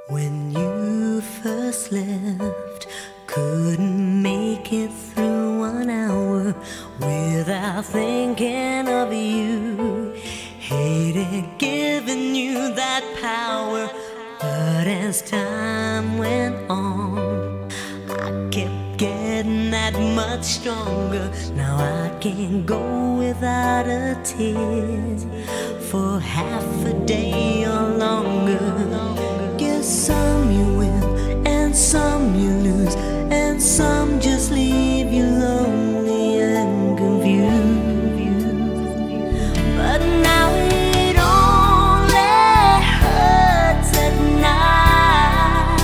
When you first left, couldn't make it through 1 hour without thinking of you. Hated giving you that power, but as time went on, I kept getting that much stronger. Now I can't go without a tear for half a day or longer. Guess some you win and some you lose, and some just leave you lonely and confused. But now it only hurts at night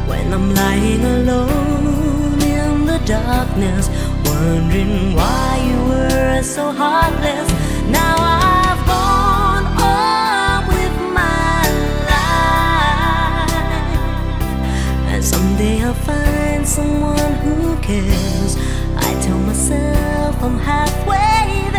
when I'm lying alone in the darkness, wondering why you were so heartless. Now I've gone on with my life, and someday I'll find someone who cares. I tell myself I'm halfway there.